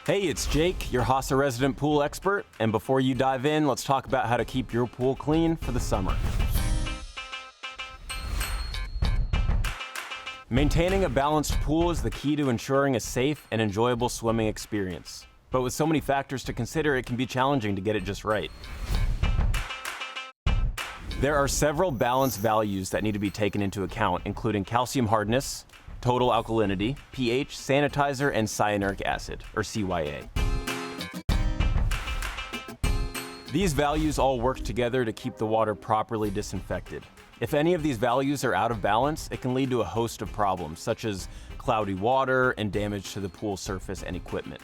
Hey, it's Jake, your HASA resident pool expert, and before you dive in, let's talk about how to keep your pool clean for the summer. Maintaining a balanced pool is the key to ensuring a safe and enjoyable swimming experience. But with so many factors to consider, it can be challenging to get it just right. There are several balance values that need to be taken into account, including calcium hardness, total alkalinity, pH, sanitizer, and cyanuric acid, or CYA. These values all work together to keep the water properly disinfected. If any of these values are out of balance, it can lead to a host of problems, such as cloudy water and damage to the pool surface and equipment.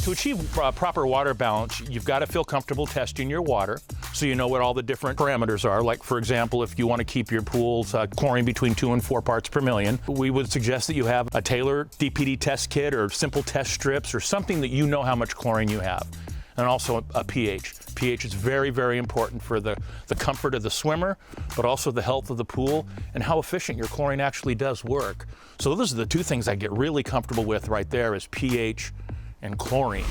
To achieve proper water balance, you've got to feel comfortable testing your water so you know what all the different parameters are. Like, for example, if you want to keep your pool's chlorine between 2 and 4 parts per million, we would suggest that you have a tailored DPD test kit or simple test strips or something that you know how much chlorine you have. And also a pH. pH is very, very important for the comfort of the swimmer, but also the health of the pool and how efficient your chlorine actually does work. So those are the two things I get really comfortable with right there is pH and chlorine.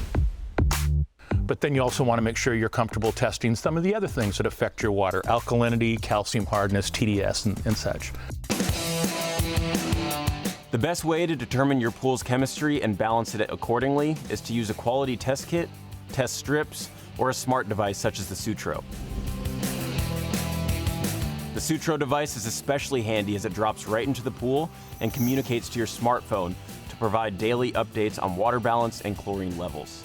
But then you also want to make sure you're comfortable testing some of the other things that affect your water, alkalinity, calcium hardness, TDS, and such. The best way to determine your pool's chemistry and balance it accordingly is to use a quality test kit, test strips, or a smart device such as the Sutro. The Sutro device is especially handy as it drops right into the pool and communicates to your smartphone to provide daily updates on water balance and chlorine levels.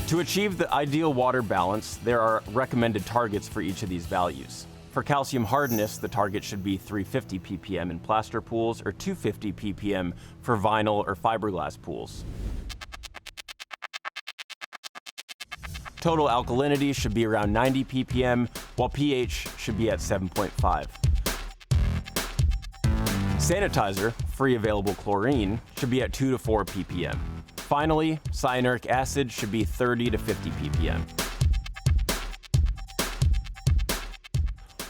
To achieve the ideal water balance, there are recommended targets for each of these values. For calcium hardness, the target should be 350 ppm in plaster pools or 250 ppm for vinyl or fiberglass pools. Total alkalinity should be around 90 ppm, while pH should be at 7.5. Sanitizer, free available chlorine, should be at 2 to 4 ppm. Finally, cyanuric acid should be 30 to 50 ppm.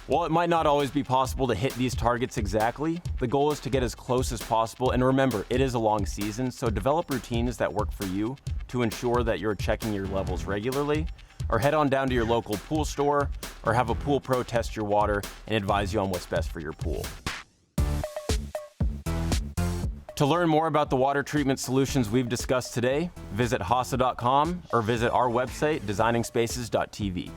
While it might not always be possible to hit these targets exactly, the goal is to get as close as possible, and remember, it is a long season, so develop routines that work for you to ensure that you're checking your levels regularly, or head on down to your local pool store, or have a pool pro test your water and advise you on what's best for your pool. To learn more about the water treatment solutions we've discussed today, visit HASA.com or visit our website, designingspaces.tv.